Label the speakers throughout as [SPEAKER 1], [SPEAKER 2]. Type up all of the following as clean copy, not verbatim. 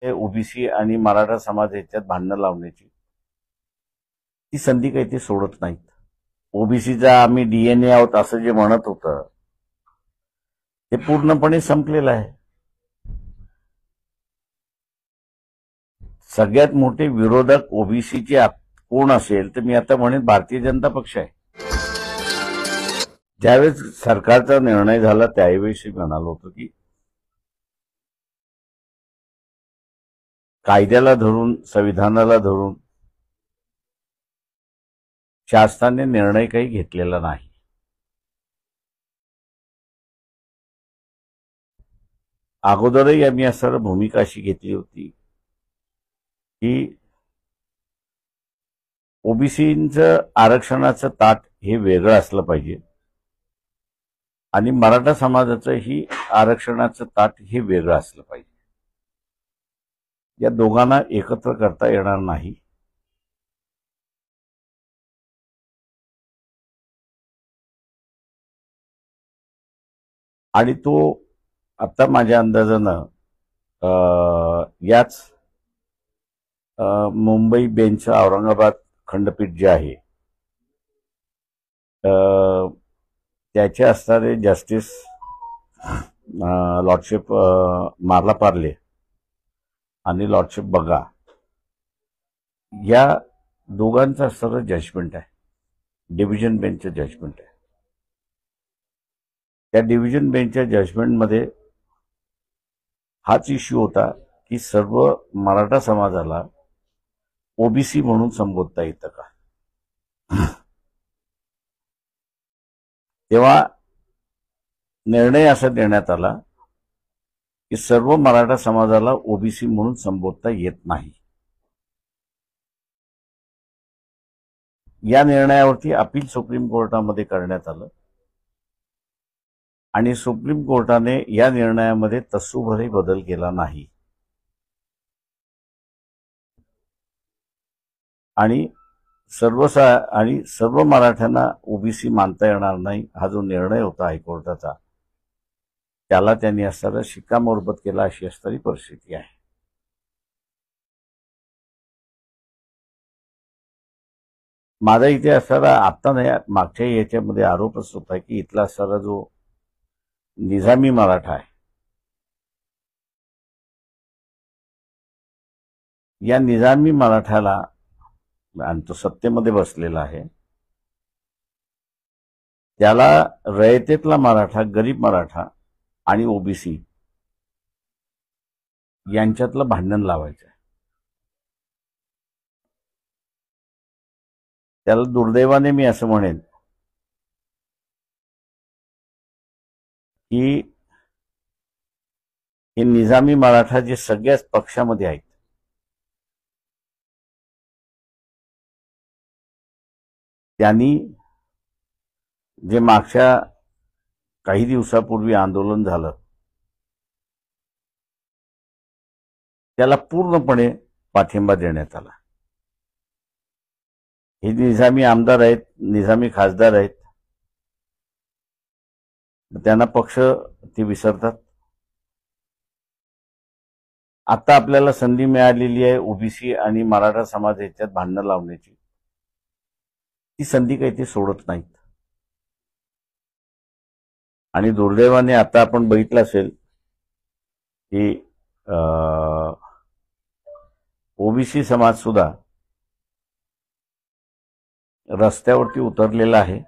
[SPEAKER 1] OBC आणि मराठा समाज याच्यात भांडणं लावण्याची ती संधी काही ते सोडत नाहीत. ओबीसीचा आम्ही डीएनए आहोत असं जे म्हणत होतं ते पूर्णपणे संपलेलं आहे. सगळ्यात मोठे विरोधक ओबीसीचे कोण असेल तर मी आता म्हणेन भारतीय जनता पक्ष आहे. ज्यावेळेस सरकारचा निर्णय झाला त्यावेळेस म्हणालो होतो की कायद्याला धरून संविधानाला धरून शासनाने निर्णय काही घेतलेला नाही. अगोदरही आम्ही असं भूमिका अशी घेतली होती की ओबीसीचं आरक्षणाचं ताट हे वेगळं असलं पाहिजे आणि मराठा समाजाचंही आरक्षणाचं ताट हे वेगळं असलं पाहिजे. या दोघांना एकत्र करता येणार नाही. आणि तो आता माझ्या अंदाजानं याच मुंबई बेंच औरंगाबाद खंडपीठ जे आहे त्याचे असणारे जस्टिस लॉर्डशिप मार्ला पार्ले आणि लॉर्डशिप बगा या दोघांचं असणारं जजमेंट आहे. डिव्हिजन बेंचचं जजमेंट आहे. त्या डिव्हिजन बेंचच्या जजमेंटमध्ये हाच इश्यू होता की सर्व मराठा समाजाला ओबीसी म्हणून संबोधता येतं का. तेव्हा निर्णय असा देण्यात आला की सर्व मराठा समाजाला ओबीसी म्हणून संबोधता येत नाही. या निर्णयावरती अपील सुप्रीम कोर्टामध्ये करण्यात आलं आणि सुप्रीम कोर्टाने या निर्णयामध्ये तसूभरही बदल केला नाही आणि सर्व मराठ्यांना ओबीसी मानता येणार नाही हा जो निर्णय होता हायकोर्टाचा त्याला त्यांनी असणारा शिक्कामोर्तब केला अशी असणारी परिस्थिती आहे. माझा इथे असणारा आता नाही मागच्या याच्यामध्ये आरोपच होता की इथला असणारा जो निजामी मराठा आहे या निजामी मराठ्याला आणि तो सत्तेमध्ये बसलेला आहे त्याला रयतेतला मराठा गरीब मराठा आणि ओबीसी यांच्यातलं भांडण लावायचं आहे. त्याला दुर्दैवाने मी असं म्हणेन की हे निजामी मराठा जे सगळ्याच पक्षामध्ये आहेत त्यांनी जे मागच्या काही दिवसापूर्वी आंदोलन झालं त्याला पूर्णपणे पाठिंबा देण्यात आला. हे निजामी आमदार आहेत, निजामी खासदार आहेत, त्यांना पक्ष ते विसरतात. आता आपल्याला संधी मिळालेली आहे ओबीसी आणि मराठा समाज याच्यात भांडणं लावण्याची. ती संधी काही ते सोडत नाहीत. आणि दुर्दैवाने आता आपण बघितलं असेल की ओबीसी समाज सुद्धा रस्त्यावरती उतरलेला आहे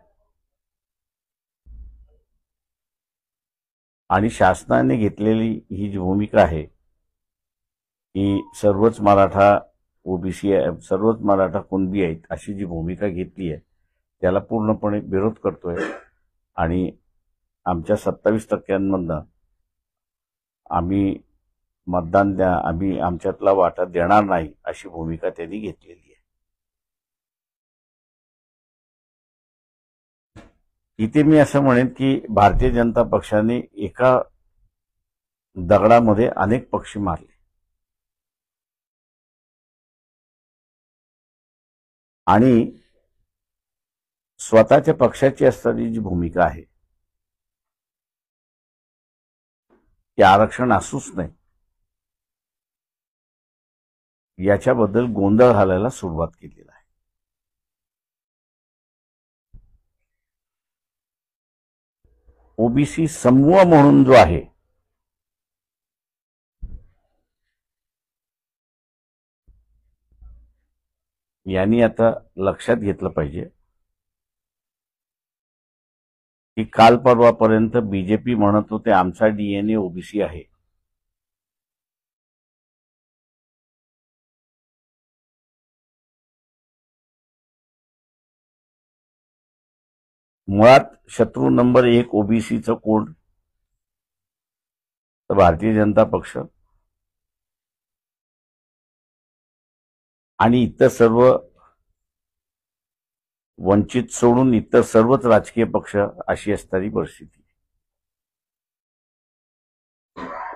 [SPEAKER 1] आणि शासनाने घेतलेली ही जी भूमिका आहे की सर्वच मराठा ओबीसी सर्वच मराठा कुणबी आहेत अशी जी भूमिका घेतली आहे त्याला पूर्णपणे विरोध करतोय आणि आमच्या 27% आम्ही मतदान द्या आम्ही आमच्यातला वाटा देणार नाही अशी भूमिका त्यांनी घेतलेली आहे. इथे मी असं म्हणेन की भारतीय जनता पक्षाने एका दगडामध्ये अनेक पक्षी मारले आणि स्वतःच्या पक्षाची असणारी जी भूमिका आहे की आरक्षण असूच नाही याच्याबद्दल गोंधळ घालायला सुरुवात केलेला आहे. ओबीसी समूह म्हणून जो आहे यांनी आता लक्षात घेतलं पाहिजे की काल परवापर्यंत बीजेपी म्हणत होते आमचा डीएनए ओबीसी आहे. मुळात शत्रू नंबर 1 ओबीसीचं कोण तर भारतीय जनता पक्ष आणि इतर सर्व वंचित सोडून इतर सर्वच राजकीय पक्ष अशी असणारी परिस्थिती.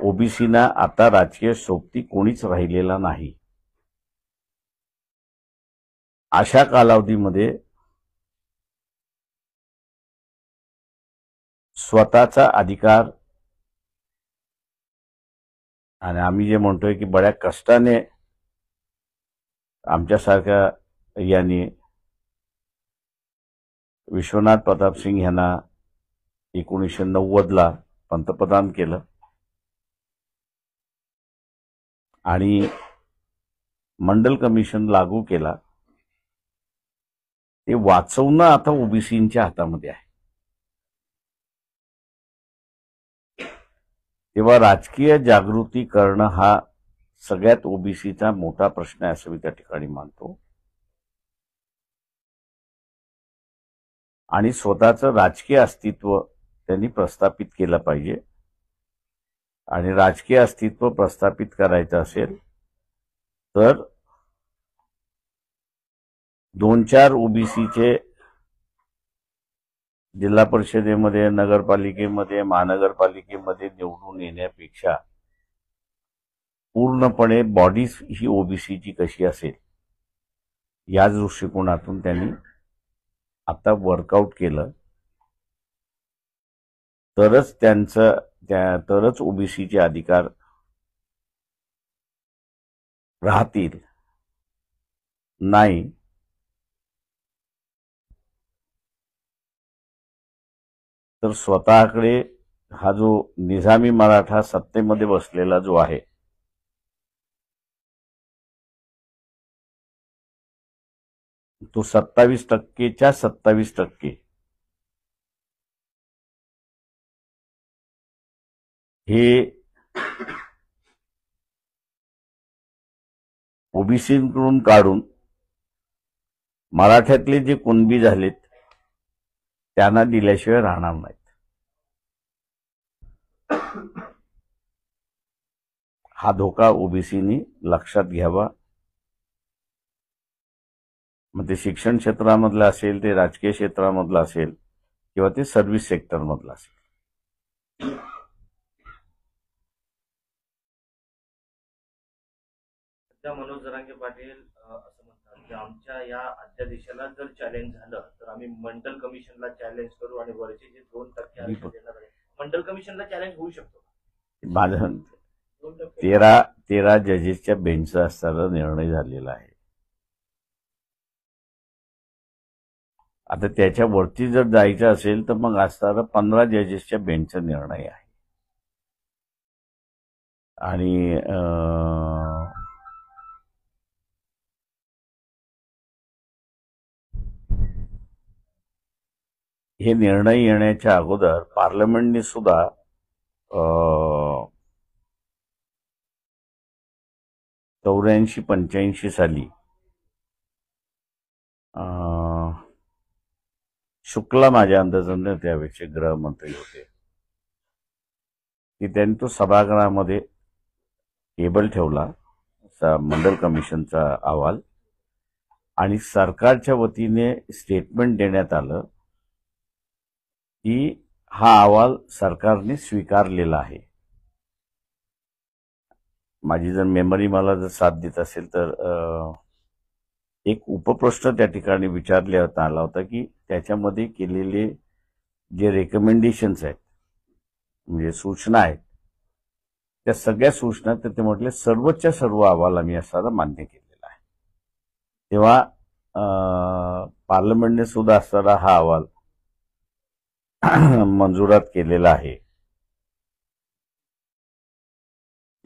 [SPEAKER 1] ओबीसीना आता राजकीय सोबती कोणीच राहिलेला नाही. अशा कालावधीमध्ये स्वतःचा अधिकार आणि आम्ही जे म्हणतोय की बड्या कष्टाने आमच्यासारख्या यांनी विश्वनाथ प्रताप सिंग यांना 1990ला पंतप्रधान केलं आणि मंडल कमिशन लागू केला. ते वाचवणं आता ओबीसींच्या हातामध्ये आहे. तेव्हा राजकीय जागृती करणं हा सगळ्यात ओबीसीचा मोठा प्रश्न आहे असं मी त्या ठिकाणी मानतो. आणि स्वतःचं राजकीय अस्तित्व त्यांनी प्रस्थापित केलं पाहिजे. आणि राजकीय अस्तित्व प्रस्थापित करायचं असेल तर 2-4 ओबीसीचे जिल्हा परिषदेमध्ये, नगरपालिकेमध्ये, महानगरपालिकेमध्ये निवडून येण्यापेक्षा पूर्णपणे बॉडीज ही ओबीसीची कशी असेल या दृष्टिकोनातून त्यांनी आता वर्कआउट केलं तरच ओबीसीचे अधिकार राहतील. नाही तर स्वतःकडे हा जो निजामी मराठा सत्तेमध्ये बसलेला जो आहे तो 27%च्या 27% हे ओबीसीकडून काढून मराठ्यातले जे कुणबी झालेत त्यांना दिल्याशिवाय राहणार नाहीत. हा धोका ओबीसीनी लक्षात घ्यावा. मग ते शिक्षण क्षेत्रामधलं असेल, ते राजकीय क्षेत्रामधलं असेल किंवा ते सर्व्हिस सेक्टरमधलं असेल.
[SPEAKER 2] मनोज जरांगे पाटील असं म्हणतात की आमच्या या अध्यादेशाला जर चॅलेंज झालं तर आम्ही मंडल कमिशनला चॅलेंज करू आणि वरचे जे 2% आरक्षण देणार आहे मंडल कमिशनला चॅलेंज होऊ शकतो.
[SPEAKER 1] माझं 13 जजेसच्या बेंचचा असताना निर्णय झालेला आहे. आता त्याच्यावरती जर जायचं असेल तर मग असताना 15 जजेसच्या बेंचचा निर्णय आहे. आणि हे निर्णय येण्याच्या अगोदर पार्लमेंटने सुद्धा 84-85 साली शुक्ला माझ्या अंदाजाने त्यावेळेचे गृहमंत्री होते की त्यांनी तो सभागृहामध्ये टेबल ठेवला मंडल कमिशनचा अहवाल आणि सरकारच्या वतीने स्टेटमेंट देण्यात आलं की हा अहवाल सरकारने स्वीकारलेला आहे. माझी जर मेमरी मला जर साथ देत असेल तर एक उपप्रश्न त्या ठिकाणी विचारण्यात आला होता की त्याच्यामध्ये केलेले जे रेकमेंडेशन्स आहेत म्हणजे सूचना आहेत त्या सगळ्या सूचना ते म्हटले सर्वच्या सर्व अहवाल आम्ही असताना मान्य केलेला आहे. तेव्हा पार्लमेंटने सुद्धा असताना हा अहवाल मंजुरात केलेला आहे.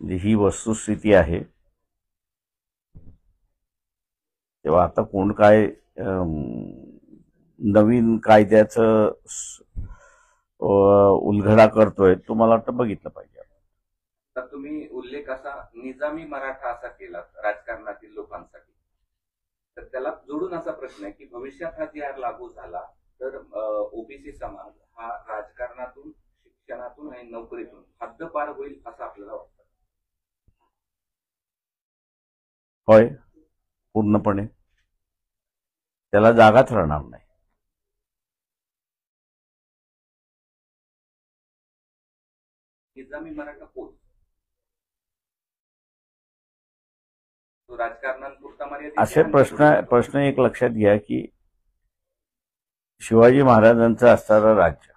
[SPEAKER 1] ही वस्तुस्थिती आहे. तेव्हा आता कोण काय नवीन कायद्याचं उलगडा करतोय तो मला वाटतं बघितलं पाहिजे.
[SPEAKER 3] तर तुम्ही उल्लेख असा निजामी मराठा असा केला राजकारणातील लोकांसाठी, तर त्याला जोडून असा प्रश्न आहे की भविष्यात हा जी लागू झाला तर ओबीसी समाज हा राजकारणातून, शिक्षणातून आणि नोकरीतून हद्दपार होईल असं आपल्याला वाटतं?
[SPEAKER 1] होय, पूर्णपणे त्याला जागाच राहणार नाही.
[SPEAKER 3] निजामी मराठा कोण? तो राजकारणापुरता मर्यादित
[SPEAKER 1] असे प्रश्न एक लक्षात घ्या की शिवाजी महाराजांचं असणारं राज्य,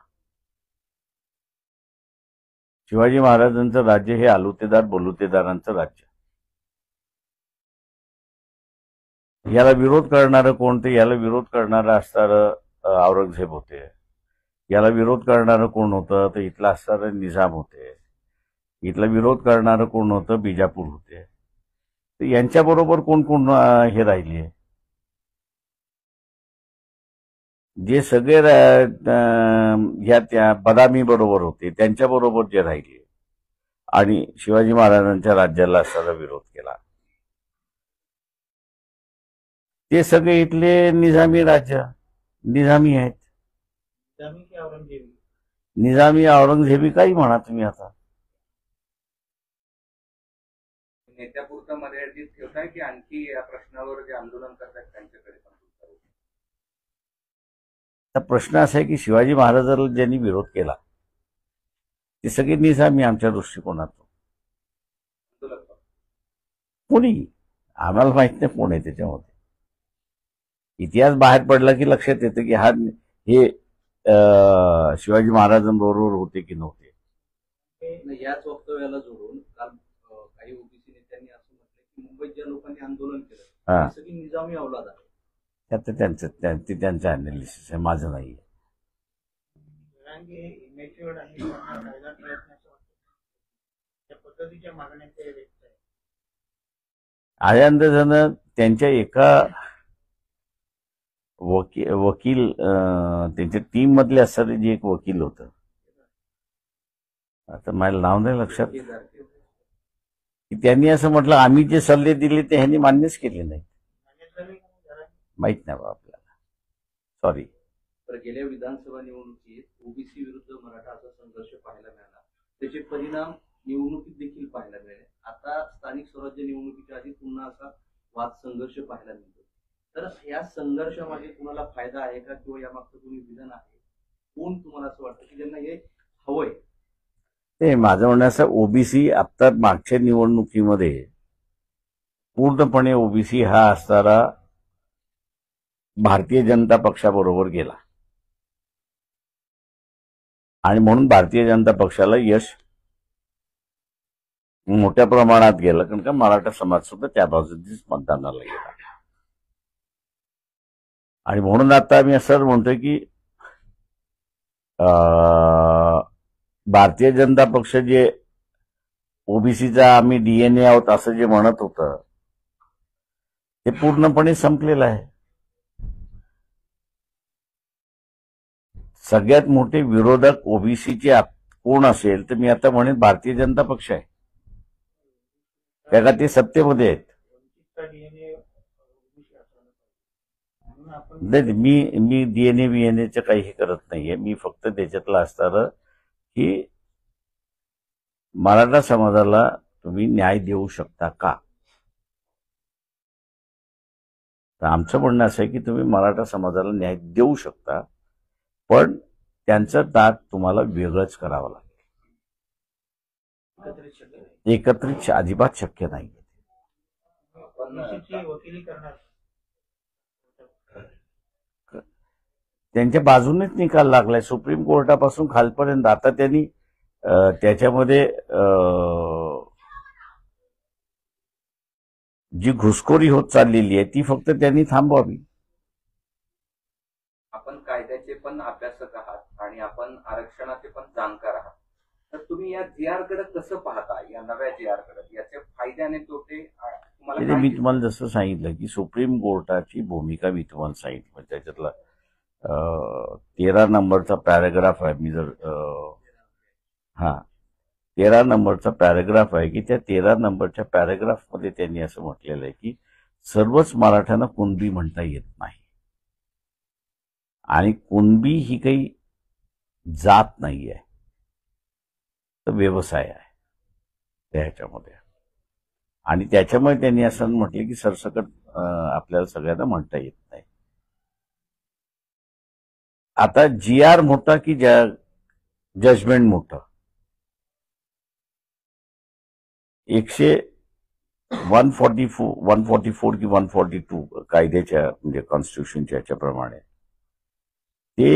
[SPEAKER 1] शिवाजी महाराजांचं राज्य हे आलुतेदार बलुतेदारांचं राज्य. याला विरोध करणारं कोण? ते याला विरोध करणारं असणारं औरंगजेब होते. याला विरोध करणारं कोण होतं? तर इथला असणारं निजाम होते. इथला विरोध करणारं कोण होतं? बिजापूर होते. तर यांच्याबरोबर कोण कोण हे राहिले? जे सगळे ह्या त्या बदामी बरोबर होते त्यांच्याबरोबर जे राहिले आणि शिवाजी महाराजांच्या राज्याला असणारा विरोध केला, ते सगळे इथले निजामी राज्य, निजामी आहेत. निजामी औरंगजेबी काही म्हणा तुम्ही. आता
[SPEAKER 3] नेत्यापुरता मर्यादित ठेवताय की आणखी या प्रश्नावर जे आंदोलन करतात त्यांच्याकडे पण?
[SPEAKER 1] प्रश्न असा आहे की शिवाजी महाराजांना ज्यांनी विरोध केला ते सगळे निजामी आमच्या दृष्टिकोनातून. कोणी आम्हाला माहित नाही कोण आहे त्याच्यामध्ये. इतिहास बाहेर पडला की लक्षात येतं की हे शिवाजी महाराजांबरोबर होते की नव्हते.
[SPEAKER 4] याच वक्तव्याला जोडून काल काही ओबीसी नेत्यांनी असं म्हटलं की मुंबईत ज्या लोकांनी आंदोलन केलं ते सगळी निजामी अवलाद आहे.
[SPEAKER 1] त्यांचं अनालिसिस आहे, माझं नाही. आनंदजन त्यांच्या एका वकील त्यांच्या टीम मधले असणारे जे एक वकील होत, आता मला नाव नाही लक्षात, की त्यांनी असं म्हटलं आम्ही जे सल्ले दिले ते ह्यांनी मान्यच केले नाही. माहित नाही बा आपल्याला, सॉरी.
[SPEAKER 4] तर गेल्या विधानसभा निवडणुकीत ओबीसी विरुद्ध मराठा असा संघर्ष पाहायला मिळाला. त्याचे परिणाम निवडणुकीत देखील पाहायला मिळाले. आता स्थानिक स्वराज्य निवडणुकीच्या आधी पुन्हा असा वाद संघर्ष पाहायला मिळतो. तर या संघर्षामागे कुणाला फायदा आहे का किंवा यामागचं कोणी विधान आहे? कोण तुम्हाला असं वाटतं की ज्यांना हे हवंय?
[SPEAKER 1] ते माझं म्हणणं असं, ओबीसी आता मागच्या निवडणुकीमध्ये पूर्णपणे ओबीसी हा असणारा भारतीय जनता पक्षाबरोबर गेला आणि म्हणून भारतीय जनता पक्षाला यश मोठ्या प्रमाणात गेलं, कारण का मराठा समाज सुद्धा त्या बाजूनेच मतदानाला गेला. आणि म्हणून आता आम्ही असं म्हणतोय की भारतीय जनता पक्ष जे ओबीसीचा आम्ही डीएनए आहोत असं जे म्हणत होतं ते पूर्णपणे संपलेलं आहे. सगळ्यात मोठे विरोधक ओबीसीचे कोण असेल तर मी आता म्हणेन भारतीय जनता पक्ष आहे, त्या ते सत्तेमध्ये आहेत. मी डीएनए बीएनएचं काही हे करत नाहीये. मी फक्त त्याच्यातलं असणारं की मराठा समाजाला तुम्ही न्याय देऊ शकता का, तर आमचं म्हणणं असं आहे की तुम्ही मराठा समाजाला न्याय देऊ शकता, पण त्यांचं दात तुम्हाला वेगळंच करावं लागेल. एकत्रित अजिबात शक्य नाही. त्यांच्या बाजूनेच निकाल लागलाय सुप्रीम कोर्टापासून खालपर्यंत. आता त्यांनी त्याच्यामध्ये जी घुसखोरी होत चाललेली आहे ती फक्त त्यांनी थांबवावी.
[SPEAKER 3] आपण कायद्याचे पण अभ्यासक आहात आणि आपण आरक्षणाचे पण जाणकार आहात. तर तुम्ही या GR कडे कसं पाहता, या नव्या GR कडे याचे फायदे आणि तोटे तुम्हाला
[SPEAKER 1] म्हणजे
[SPEAKER 3] काय
[SPEAKER 1] मी
[SPEAKER 3] दिसतात?
[SPEAKER 1] तुम्हाला जसं सांगितलं की सुप्रीम कोर्टाची भूमिका मी तुम्हाला सांगितलं. त्याच्यातला 13 नंबरचा पॅराग्राफ आहे. मी जर 13 नंबरचा पॅराग्राफ आहे की त्या 13 नंबरच्या पॅराग्राफमध्ये त्यांनी असं म्हटलेलं आहे की सर्वच मराठ्यांना कुणबी म्हणता येत नाही आणि कुणबी ही काही जात नाही आहे, तर व्यवसाय आहे त्याच्यामध्ये. आणि त्याच्यामुळे त्यांनी असं म्हटलं की सरसकट आपल्याला सगळ्यांना म्हणता येत नाही. आता GR मोठा की जजमेंट मोठं? 144 की 142 कायद्याच्या म्हणजे कॉन्स्टिट्यूशनच्या याच्याप्रमाणे ते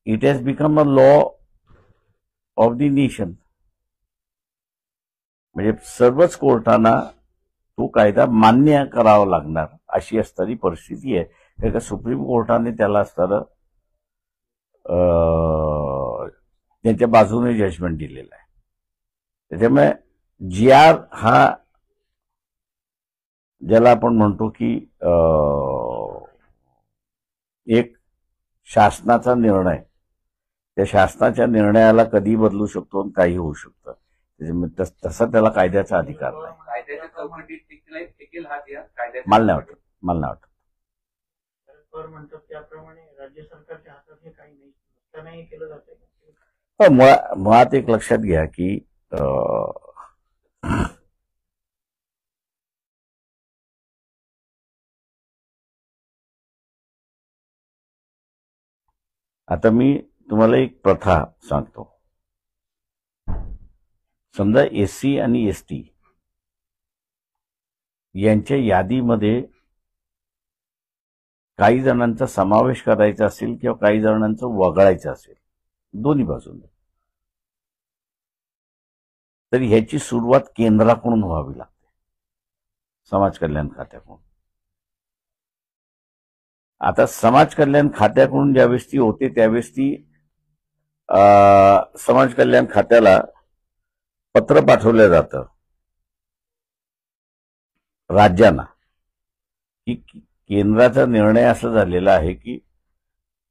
[SPEAKER 1] it has become a law of the nation. म्हणजे सर्वच कोर्टांना तो कायदा मान्य करावा लागणार अशी असणारी परिस्थिती आहे. कारण का सुप्रीम कोर्टाने त्याला असणारं त्यांच्या बाजूने जजमेंट दिलेलं आहे. त्याच्यामुळे GR हा ज्याला आपण म्हणतो की एक शासनाचा निर्णय, त्या शासनाच्या निर्णयाला कधी बदलू शकतो आणि काही होऊ शकतं. त्याच्यामुळे तसा त्याला कायद्याचा अधिकार नाही.
[SPEAKER 3] कायद्याच्या चौकटीत टिकेल हा GR कायद्याच्या
[SPEAKER 1] मला नाही वाटत.
[SPEAKER 2] सर म्हणतात त्याप्रमाणे राज्य सरकारच्या हातात हे काही नाही, नुकसानही केलं जाते.
[SPEAKER 1] मुळात एक लक्षात घ्या की आता मी तुम्हाला एक प्रथा सांगतो. समजा SC आणि ST यांच्या यादीमध्ये काही जणांचा समावेश करायचा असेल किंवा काही जणांचं वगळायचं असेल, दोन्ही बाजूने, तर ह्याची सुरुवात केंद्राकडून व्हावी लागते, समाज कल्याण खात्याकडून. आता समाज कल्याण खात्याकडून ज्यावेळेस ती होते त्यावेळेस ती समाज कल्याण खात्याला पत्र पाठवलं जातं राज्यांना की केंद्राचा निर्णय असा झालेला आहे की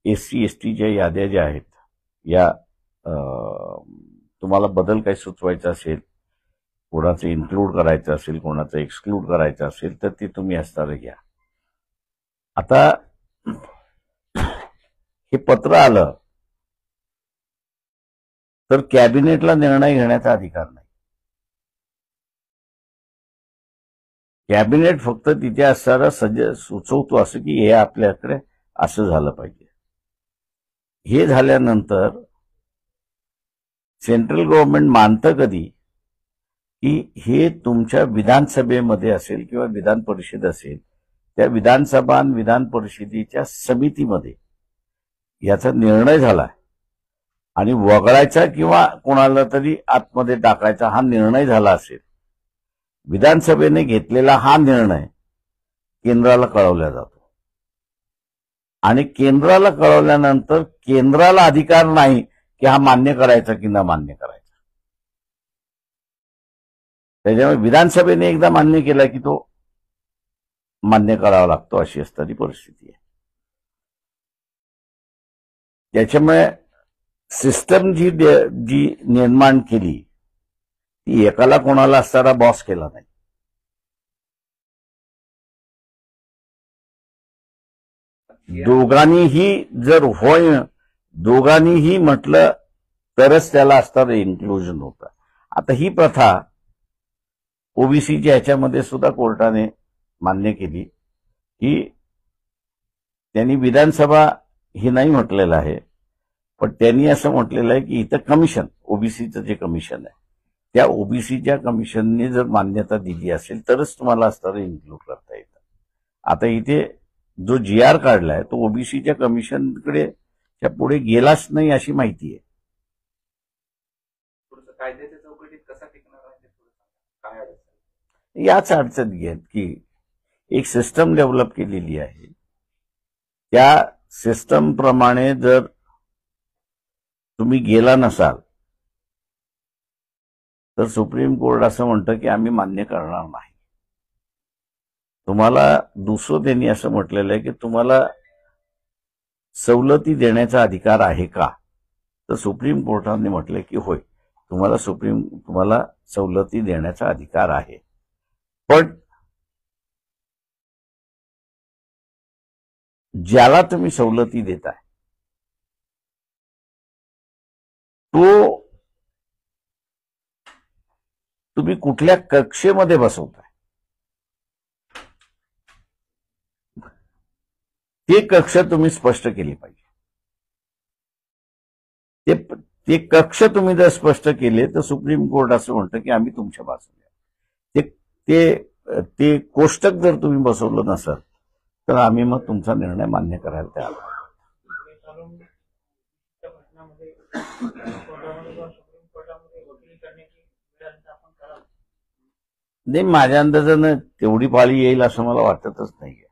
[SPEAKER 1] SC STच्या याद्या ज्या आहेत या तुम्हाला बदल काही सुचवायचा असेल, कोणाचं इन्क्लूड करायचं असेल, कोणाचं एक्सक्लूड करायचं असेल, तर ते तुम्ही असणारं घ्या. आता हे पत्र आलं तर कॅबिनेटला निर्णय घेण्याचा अधिकार नाही. कॅबिनेट फक्त तिथे असणारा सुचवतो असं की हे आपल्याकडे असं झालं पाहिजे. हे झाल्यानंतर सेंट्रल गव्हर्नमेंट मानतं कधी की हे तुमच्या विधानसभेमध्ये असेल किंवा विधान परिषद असेल, त्या विधानसभा आणि विधान परिषदेच्या समितीमध्ये याचा निर्णय झाला आणि वगळायचा किंवा कोणाला तरी आतमध्ये टाकायचा हा निर्णय झाला असेल, विधानसभेने घेतलेला हा निर्णय केंद्राला कळवला जातो आणि केंद्राला कळवल्यानंतर केंद्राला अधिकार नाही की हा मान्य करायचा की न मान्य करायचा. त्याच्यामुळे विधानसभेने एकदा मान्य केला की तो मान्य करावा लागतो, अशी असणारी परिस्थिती आहे. त्याच्यामुळे सिस्टम जी निर्माण केली ती एकाला कोणाला असणारा बॉस केला नाही. दोघांनीही जर दोघांनीही म्हटलं तरच त्याला असणारं इन्क्लुजन होतं. आता ही प्रथा ओबीसीच्या ह्याच्यामध्ये सुद्धा कोर्टाने मान्य केली की त्यांनी विधानसभा हे नाही म्हटलेलं आहे, पण त्यांनी असं म्हटलेलं आहे की इथं कमिशन, ओबीसीचं जे कमिशन आहे त्या ओबीसीच्या कमिशनने जर मान्यता दिली असेल तरच तुम्हाला असणारं इन्क्लूड करता येतं. आता इथे जो GR काढलाय तो ओबीसीच्या कमिशनकडे पुढे गेलाच नाही अशी माहिती आहे.
[SPEAKER 3] कायद्याच्या चौकटीत कसा टिकणार आहे काय अडचण?
[SPEAKER 1] याच अडचणी आहेत की एक सिस्टम डेव्हलप केलेली आहे, त्या सिस्टम प्रमाणे जर तुम्ही गेला नसाल तर सुप्रीम कोर्ट असं म्हणतं की आम्ही मान्य करणार नाही. तुम्हाला दुसरं त्यांनी असं म्हटलेलं आहे की तुम्हाला सवलती देण्याचा अधिकार आहे का, तर सुप्रीम कोर्टाने म्हटलं की होय, तुम्हाला सवलती देण्याचा अधिकार आहे. पण ज्याला तुम्ही सवलती देताय तो तुम्ही कुठल्या कक्षेमध्ये बसवताय ते कक्ष तुम्ही स्पष्ट केली पाहिजे. ते कक्ष तुम्ही जर स्पष्ट केले तर सुप्रीम कोर्ट असं म्हणतं की आम्ही तुमच्या बाजूने. ते कोष्टक जर तुम्ही बसवलं नसाल तर आम्ही मग तुमचा निर्णय मान्य करायला तयार आहोत. नाही, माझ्या अंदाजानं तेवढी पाळी येईल असं मला वाटतच नाहीये.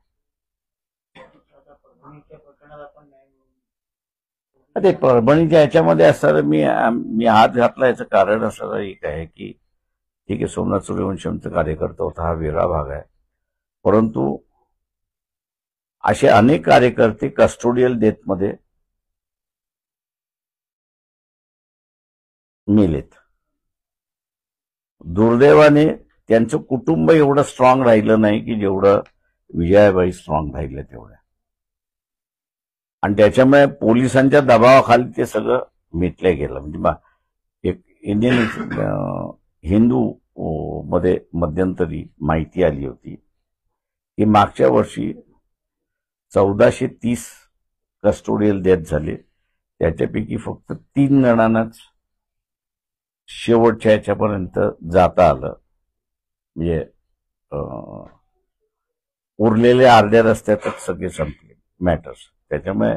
[SPEAKER 1] ते परभणीच्या याच्यामध्ये असताना मी हात घातला याचं कारण असं एक आहे की ठीक आहे, सोमनाथ सूर्यवंशमचा कार्यकर्ता होता, हा वेगळा भाग आहे, परंतु असे अनेक कार्यकर्ते कस्टोडियल डेथमध्ये मेलेत. दुर्दैवाने त्यांचं कुटुंब एवढं स्ट्रॉंग राहिलं नाही की जेवढं विजयाबाई स्ट्रॉंग राहिले तेवढ्या, आणि त्याच्यामुळे पोलिसांच्या दबावाखाली ते सगळं मिटलं गेलं. म्हणजे एक इंडियन हिंदू मध्ये मध्यंतरी माहिती आली होती की मागच्या वर्षी 1430 कस्टोडियल डेथ झाले, त्याच्यापैकी फक्त 3 जणांनाच शेवटच्या याच्यापर्यंत जाता आलं. म्हणजे उरलेले अर्ध्या रस्त्यातच सगळे संपले मॅटर्स. त्याच्यामुळे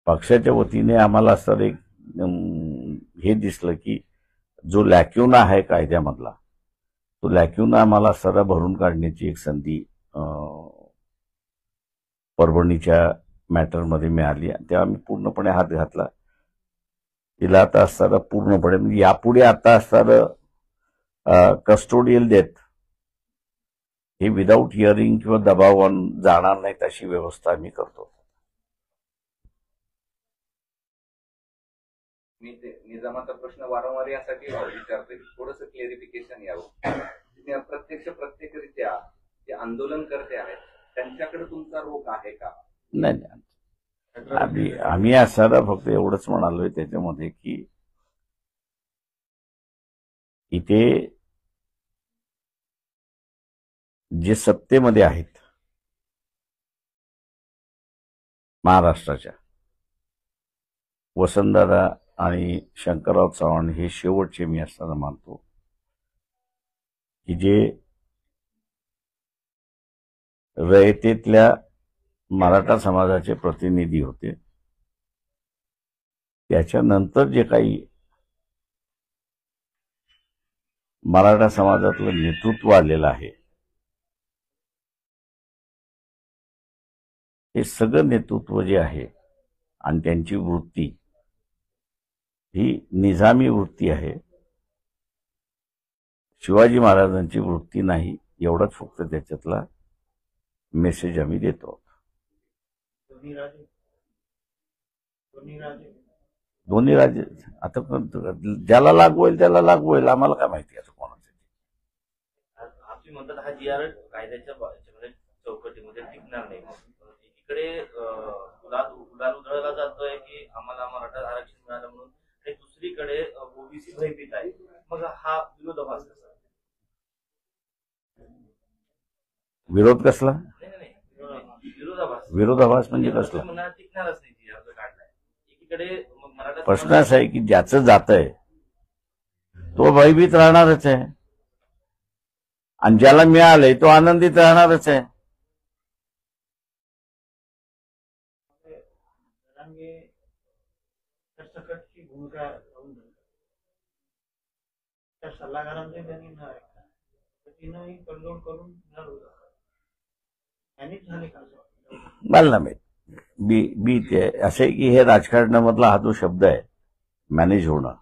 [SPEAKER 1] पक्षाच्या वतीने आम्हाला असं एक हे दिसलं की जो लॅक्युना आहे कायद्यामधला, तो लॅक्युना आम्हाला सरळ भरून काढण्याची एक संधी परभणीच्या मॅटरमध्ये मिळाली. तेव्हा आम्ही पूर्णपणे हात घातला. तिला आता असताना पूर्णपणे म्हणजे यापुढे आता असणारं कस्टोडियल डेथ हे विदाऊट हिअरिंग किंवा दबावान जाणार नाहीत अशी व्यवस्था आम्ही करतो.
[SPEAKER 3] मी ते निजामाचा प्रश्न वारंवार यासाठी विचारतोय, थोडंसं क्लेरिफिकेशन यावं. प्रत्यक्षरित्या जे आंदोलनकर्ते आहेत त्यांच्याकडे तुमचा रोख आहे का?
[SPEAKER 1] नाही, आम्ही असताना फक्त एवढंच म्हणालोय त्याच्यामध्ये की इथे जे सत्तेमध्ये आहेत महाराष्ट्राच्या, वसंतदादा आणि शंकरराव चव्हाण हे शेवटचे मी असताना मानतो की जे रयतेतल्या मराठा समाजाचे प्रतिनिधी होते, त्याच्यानंतर जे काही मराठा समाजातलं नेतृत्व आलेलं आहे, हे सगळं नेतृत्व जे आहे आणि त्यांची वृत्ती ही निजामी वृत्ती आहे, शिवाजी महाराजांची वृत्ती नाही. एवढाच फक्त त्याच्यातला मेसेज आम्ही देतो. दोन्ही राजे आता ज्याला लागू होईल त्याला लागू होईल, आम्हाला काय माहिती आता कोणाचं.
[SPEAKER 2] आपली म्हणतात हा जी आर कायद्याच्या चौकटीमध्ये टिकणार नाही. एकीकडे उडाल उधळला जातोय की आम्हाला मराठा आरक्षण मिळालं म्हणून, आणि दुसरीकडे ओबीसी भयभीत आहे. मग हा विरोधाभास कसा?
[SPEAKER 1] विरोध कसला?
[SPEAKER 2] विरोधाभास
[SPEAKER 1] विरोधाभास म्हणजे कसला?
[SPEAKER 2] टिकणारच नाही जी आर काढलाय. एकीकडे मराठा
[SPEAKER 1] प्रश्न असा आहे की ज्याचं जातंय तो भयभीत राहणारच आहे आणि ज्याला मिळालंय तो आनंदित राहणारच आहे.
[SPEAKER 5] त्या सल्लागारांचे त्यांनी न ऐकता तिनंही तडजोड करून मॅनेज झाले का असं वाटतं?
[SPEAKER 1] मला नाही माहित. बी ते असे की हे राजकारणामधला हा जो शब्द आहे मॅनेज होणं,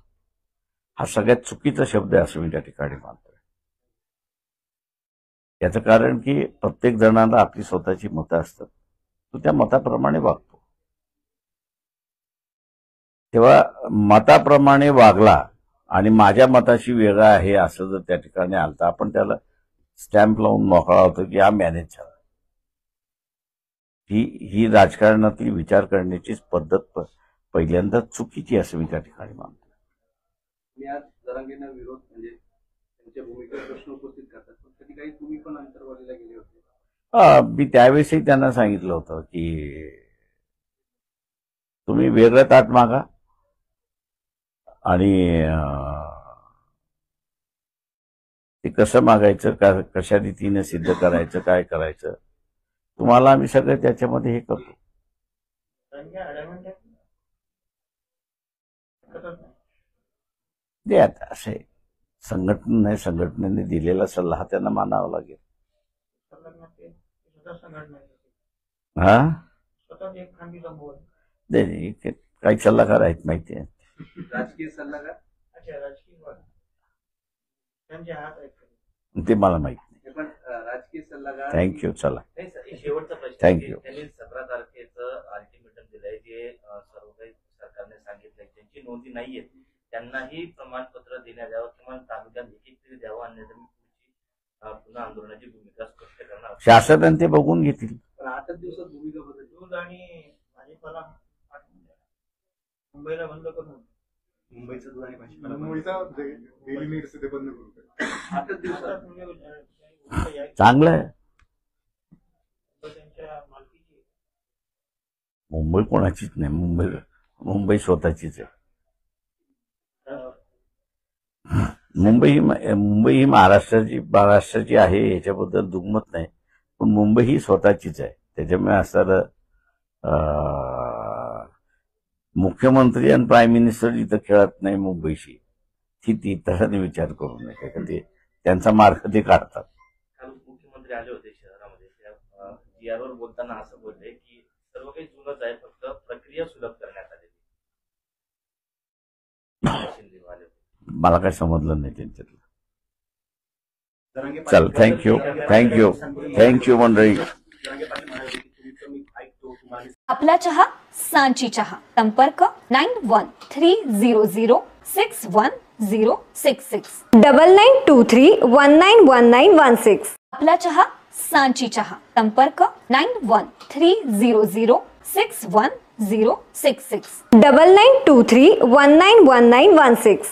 [SPEAKER 1] हा सगळ्यात चुकीचा शब्द आहे असं मी त्या ठिकाणी मानतोय. याचं कारण की प्रत्येक जणाला आपली स्वतःची मतं असतात, तो त्या मताप्रमाणे वागतो. तेव्हा मताप्रमाणे वागला आणि माझ्या मताशी वेगळा आहे असं जर त्या ठिकाणी आलं तर आपण त्याला स्टॅम्प लावून मोकळा होतो की हा मॅनेज झाला. ही राजकारणातली विचार करण्याची पद्धत पहिल्यांदा चुकीची असं मी त्या ठिकाणी मानतो.
[SPEAKER 4] मी आज जरांगेंना विरोध म्हणजे त्यांच्या भूमिकेवर प्रश्न उपस्थित करतात, पण कधी काही तुम्ही पण अंतर्वालीला गेले होते.
[SPEAKER 1] मी त्यावेळेसही त्यांना सांगितलं होतं की तुम्ही वेगळं ताट मागा आणि ते कसं मागायचं, कशा रीतीने सिद्ध करायचं, काय करायचं, तुम्हाला आम्ही सगळं त्याच्यामध्ये हे करतो. ते आता असे संघटना संघटनेने दिलेला सल्ला हा त्यांना मानावा लागेल. हा नाही काही सल्लागार आहेत माहिती आहे.
[SPEAKER 4] राजकीय सल्लागार
[SPEAKER 5] त्यांचे हात आहेत.
[SPEAKER 1] ते मला माहित नाही.
[SPEAKER 4] पण राजकीय सल्लागार
[SPEAKER 1] थँक्यू. चला
[SPEAKER 2] नाही सर, शेवटचा प्रश्न
[SPEAKER 1] Thank
[SPEAKER 2] आहे.
[SPEAKER 1] you.
[SPEAKER 2] त्यांनी 17 तारखेचं अल्टिमेटम दिलंय, जे सर्व काही सरकारने सांगितलंय, ज्यांची नोंदी नाहीये त्यांनाही प्रमाणपत्र देण्यात यावं किंवा तालुक्यात एक तरी द्यावं, अन्यथा पुन्हा आंदोलनाची भूमिका स्पष्ट करणार.
[SPEAKER 1] शासनाने ते बघून घेतील.
[SPEAKER 4] पण 8 दिवसात भूमिका बदल.
[SPEAKER 5] दूध आणि भाजीपाला मुंबईला बंद करून
[SPEAKER 6] मुंबईचं दूध आणि भाजीपाला मुंबईचा डेली नीड्स ते बंद करू.
[SPEAKER 4] 8 दिवसात
[SPEAKER 1] चांगलं आहे.
[SPEAKER 5] त्यांच्या मालकीची
[SPEAKER 1] मुंबई कोणाचीच नाही, मुंबई स्वतःचीच आहे. मुंबई ही महाराष्ट्राची आहे, याच्याबद्दल दुमत नाही, पण मुंबई ही स्वतःचीच आहे. त्याच्यामुळे असं मुख्यमंत्री आणि प्राईम मिनिस्टर जिथं खेळत नाही मुंबईशी, ती तशाने विचार करू नये, ते त्यांचा मार्ग ते काढतात.
[SPEAKER 2] काल मुख्यमंत्री आले होते शहरामध्ये, त्या जीआरवर बोलताना असं बोलले की सर्व काही जुनच आहे, फक्त प्रक्रिया सुलभ करण्यात आलेली.
[SPEAKER 1] मला काय समजलं नाही त्यांच्यातलं. चल, थँक्यू मंडळी.
[SPEAKER 7] आपला चहा सांची चहा. संपर्क 9130061066
[SPEAKER 8] 9923191916.
[SPEAKER 7] आपला चहा सांची चहा. संपर्क 9130061066
[SPEAKER 8] 9923191916.